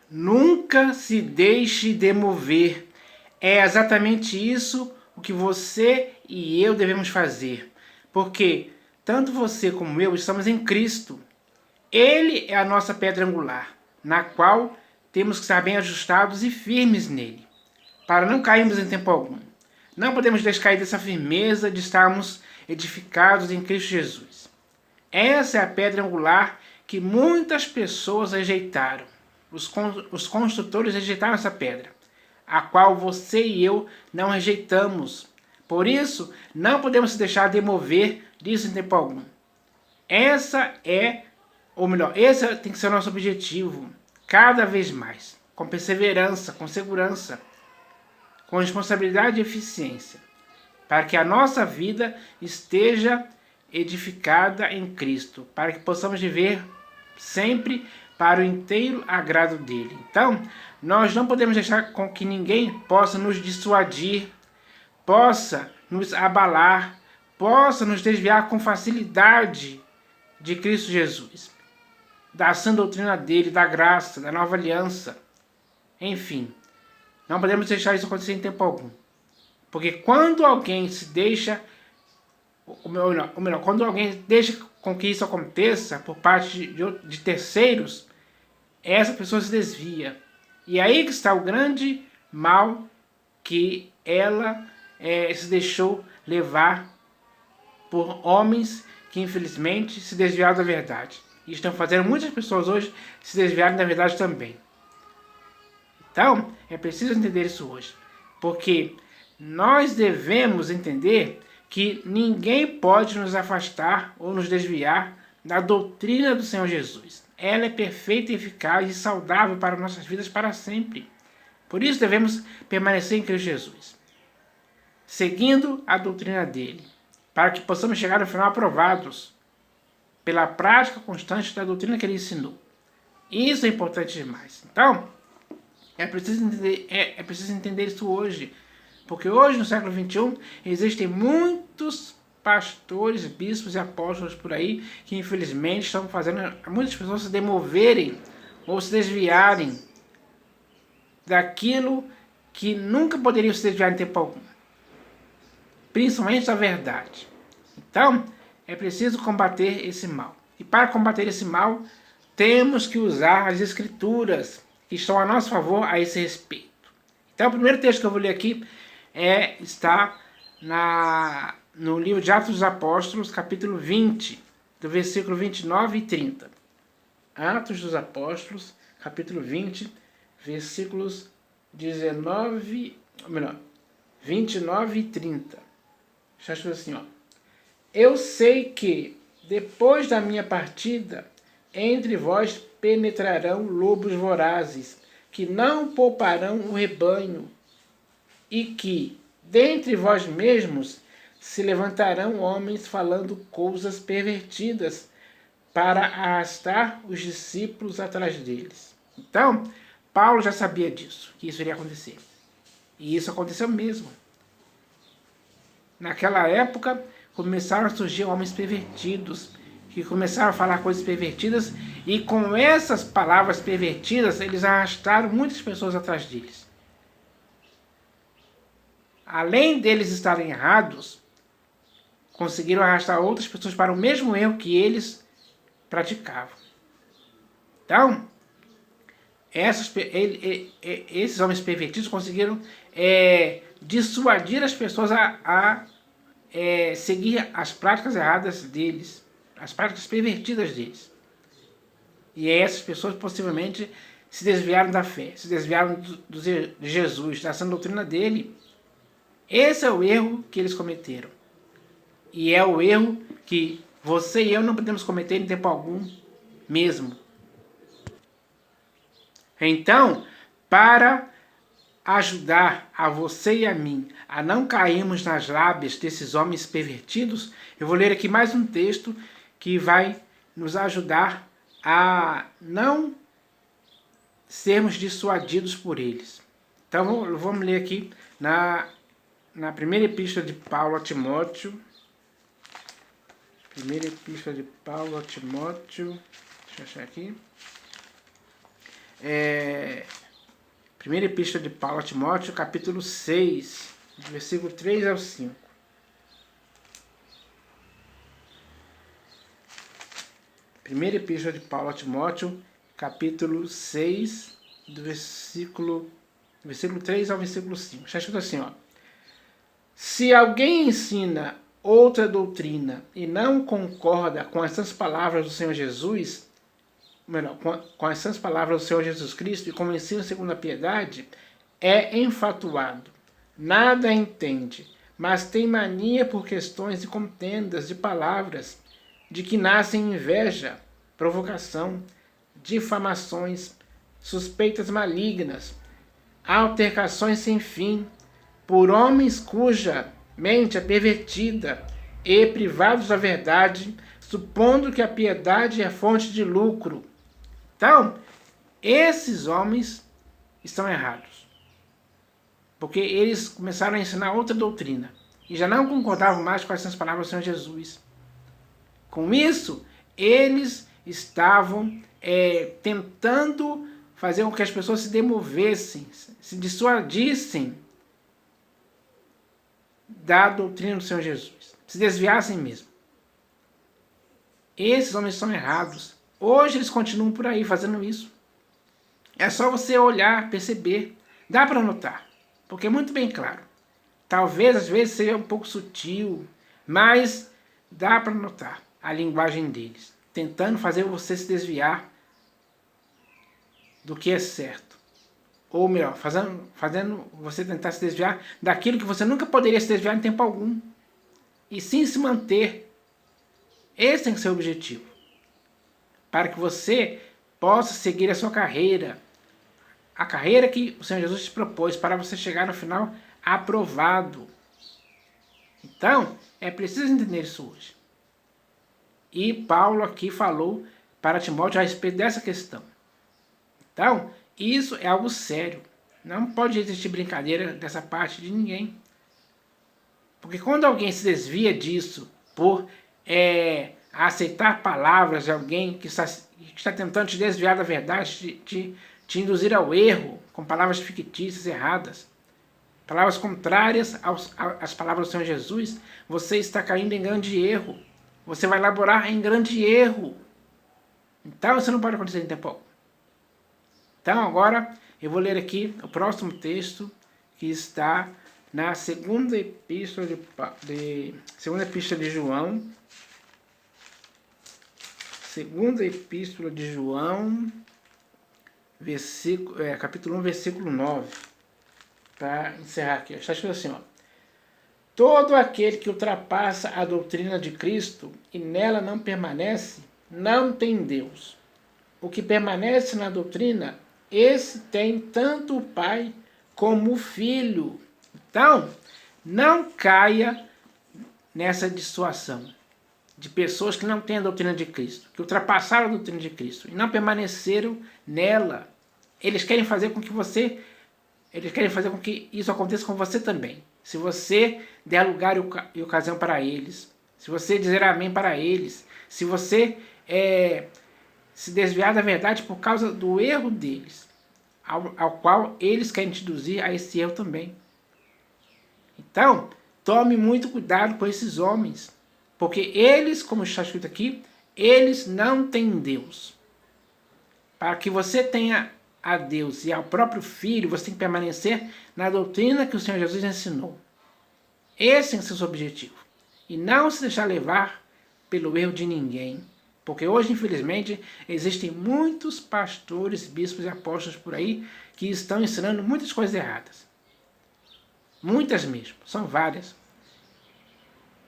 Nunca se deixe demover. É exatamente isso o que você e eu devemos fazer. Porque tanto você como eu estamos em Cristo. Ele é a nossa pedra angular, na qual temos que estar bem ajustados e firmes nele, para não cairmos em tempo algum. Não podemos descair dessa firmeza de estarmos edificados em Cristo Jesus. Essa é a pedra angular que muitas pessoas rejeitaram. Os construtores rejeitaram essa pedra, a qual você e eu não rejeitamos. Por isso, não podemos se deixar demover disso em tempo algum. Esse tem que ser o nosso objetivo, cada vez mais, com perseverança, com segurança, com responsabilidade e eficiência, para que a nossa vida esteja edificada em Cristo, para que possamos viver sempre para o inteiro agrado dele. Então, nós não podemos deixar com que ninguém possa nos dissuadir, possa nos abalar, possa nos desviar com facilidade de Cristo Jesus, da sã doutrina dele, da graça, da nova aliança. Enfim, não podemos deixar isso acontecer em tempo algum. Porque quando alguém se deixa, quando alguém deixa com que isso aconteça por parte de terceiros, essa pessoa se desvia. E aí que está o grande mal que ela se deixou levar por homens que infelizmente se desviaram da verdade. E estão fazendo muitas pessoas hoje se desviarem da verdade também. Então, é preciso entender isso hoje. Porque nós devemos entender que ninguém pode nos afastar ou nos desviar da doutrina do Senhor Jesus. Ela é perfeita, eficaz e saudável para nossas vidas para sempre. Por isso devemos permanecer em Cristo Jesus, seguindo a doutrina dele, para que possamos chegar no final aprovados pela prática constante da doutrina que ele ensinou. Isso é importante demais. Então, é preciso entender isso hoje. Porque hoje, no século XXI, existem muitos pastores, bispos e apóstolos por aí que infelizmente estão fazendo muitas pessoas se demoverem ou se desviarem daquilo que nunca poderiam se desviar em tempo algum. Principalmente da verdade. Então, é preciso combater esse mal. E para combater esse mal, temos que usar as escrituras que estão a nosso favor a esse respeito. Então, o primeiro texto que eu vou ler aqui está no livro de Atos dos Apóstolos, capítulo 20, do versículo 29 e 30. Atos dos Apóstolos, capítulo 20, versículos 29 e 30. Está escrito assim, ó. Eu sei que, depois da minha partida, entre vós penetrarão lobos vorazes, que não pouparão o rebanho, e que, dentre vós mesmos, se levantarão homens falando coisas pervertidas, para arrastar os discípulos atrás deles. Então, Paulo já sabia disso, que isso iria acontecer. E isso aconteceu mesmo. Naquela época, começaram a surgir homens pervertidos, que começaram a falar coisas pervertidas, e com essas palavras pervertidas, eles arrastaram muitas pessoas atrás deles. Além deles estarem errados, conseguiram arrastar outras pessoas para o mesmo erro que eles praticavam. Então, esses homens pervertidos conseguiram dissuadir as pessoas a seguir as práticas erradas deles, as práticas pervertidas deles. E essas pessoas possivelmente se desviaram da fé, se desviaram de Jesus, da sã doutrina dele. Esse é o erro que eles cometeram. E é o erro que você e eu não podemos cometer em tempo algum mesmo. Então, para ajudar a você e a mim a não cairmos nas lábias desses homens pervertidos, eu vou ler aqui mais um texto que vai nos ajudar a não sermos dissuadidos por eles. Então vamos ler aqui na primeira epístola de Paulo a Timóteo. Primeira epístola de Paulo a Timóteo. Deixa eu achar aqui. Primeira Epístola de Paulo a Timóteo, capítulo 6, versículo 3 ao 5. Primeira Epístola de Paulo a Timóteo, capítulo 6, do versículo 3 ao versículo 5. Está escrito assim, ó. Se alguém ensina outra doutrina e não concorda com essas palavras do Senhor Jesus, melhor, com essas palavras do Senhor Jesus Cristo e como ensino segundo a piedade, é enfatuado, nada entende, mas tem mania por questões e contendas de palavras, de que nascem inveja, provocação, difamações, suspeitas malignas, altercações sem fim, por homens cuja mente é pervertida e privados da verdade, supondo que a piedade é fonte de lucro. Então, esses homens estão errados, porque eles começaram a ensinar outra doutrina e já não concordavam mais com essas palavras do Senhor Jesus. Com isso, eles estavam tentando fazer com que as pessoas se demovessem, se dissuadissem da doutrina do Senhor Jesus, se desviassem mesmo. Esses homens são errados. Hoje eles continuam por aí fazendo isso. É só você olhar, perceber. Dá para notar, porque é muito bem claro. Talvez às vezes seja um pouco sutil, mas dá para notar a linguagem deles, tentando fazer você se desviar do que é certo. Ou melhor, fazendo você tentar se desviar daquilo que você nunca poderia se desviar em tempo algum. E sim se manter. Esse tem que ser o objetivo. Para que você possa seguir a sua carreira. A carreira que o Senhor Jesus te propôs para você chegar no final aprovado. Então, é preciso entender isso hoje. E Paulo aqui falou para Timóteo a respeito dessa questão. Então, isso é algo sério. Não pode existir brincadeira dessa parte de ninguém. Porque quando alguém se desvia disso por aceitar palavras de alguém que está tentando te desviar da verdade, te induzir ao erro, com palavras fictícias, erradas, palavras contrárias às palavras do Senhor Jesus, você está caindo em grande erro. Você vai laborar em grande erro. Então, isso não pode acontecer em tempo algum. Então, agora, eu vou ler aqui o próximo texto, que está na segunda epístola de João. Segunda epístola de João, capítulo 1, versículo 9. Para encerrar aqui. Está escrito assim, ó. Todo aquele que ultrapassa a doutrina de Cristo e nela não permanece, não tem Deus. O que permanece na doutrina, esse tem tanto o Pai como o Filho. Então, não caia nessa dissuasão de pessoas que não têm a doutrina de Cristo, que ultrapassaram a doutrina de Cristo e não permaneceram nela. Eles querem fazer com que isso aconteça com você também. Se você der lugar e ocasião para eles, se você dizer amém para eles, se você se desviar da verdade por causa do erro deles, ao qual eles querem te induzir a esse erro também. Então, tome muito cuidado com esses homens, porque eles, como está escrito aqui, eles não têm Deus. Para que você tenha a Deus e ao próprio Filho, você tem que permanecer na doutrina que o Senhor Jesus ensinou. Esse tem que ser o seu objetivo. E não se deixar levar pelo erro de ninguém. Porque hoje, infelizmente, existem muitos pastores, bispos e apóstolos por aí que estão ensinando muitas coisas erradas. Muitas mesmo, são várias.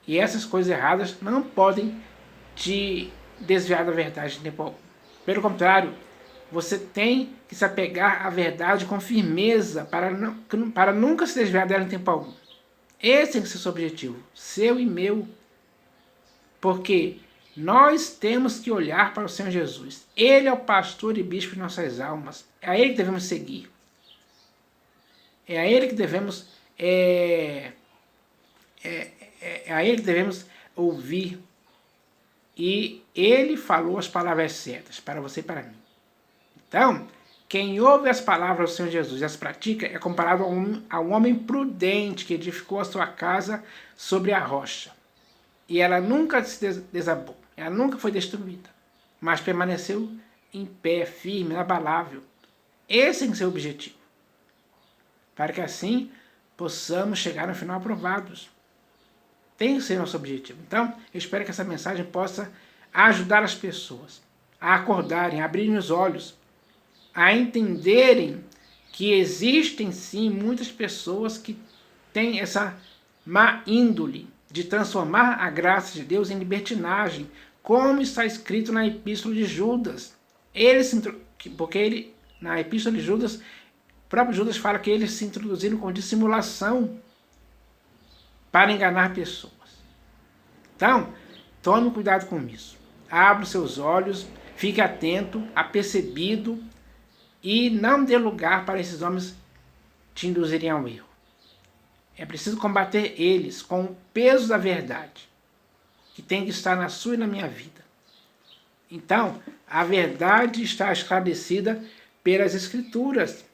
E essas coisas erradas não podem te desviar da verdade de tempo algum. Pelo contrário, você tem que se apegar à verdade com firmeza para nunca se desviar dela em tempo algum. Esse tem que ser o seu objetivo, seu e meu. Porque nós temos que olhar para o Senhor Jesus. Ele é o pastor e bispo de nossas almas. É a Ele que devemos seguir. É a Ele que devemos a Ele que devemos ouvir. E Ele falou as palavras certas para você e para mim. Então, Quem ouve as palavras do Senhor Jesus e as pratica é comparado a um homem prudente que edificou a sua casa sobre a rocha. E ela nunca se desabou, ela nunca foi destruída, mas permaneceu em pé, firme, inabalável. Esse é o seu objetivo, para que assim possamos chegar no final aprovados. Tem que ser nosso objetivo. Então, eu espero que essa mensagem possa ajudar as pessoas a acordarem, a abrirem os olhos, a entenderem que existem sim muitas pessoas que têm essa má índole de transformar a graça de Deus em libertinagem, como está escrito na Epístola de Judas. Na Epístola de Judas, o próprio Judas fala que eles se introduziram com dissimulação para enganar pessoas. Então, tome cuidado com isso. Abra os seus olhos, fique atento, apercebido e não dê lugar para esses homens te induzirem ao erro. É preciso combater eles com o peso da verdade, que tem que estar na sua e na minha vida. Então, a verdade está esclarecida pelas Escrituras.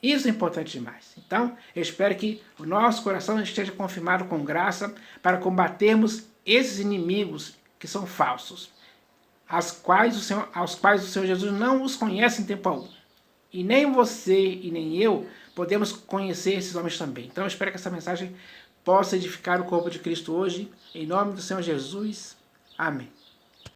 Isso é importante demais. Então, eu espero que o nosso coração esteja confirmado com graça para combatermos esses inimigos que são falsos, aos quais o Senhor Jesus não os conhece em tempo algum. E nem você e nem eu podemos conhecer esses homens também. Então eu espero que essa mensagem possa edificar o corpo de Cristo hoje. Em nome do Senhor Jesus. Amém.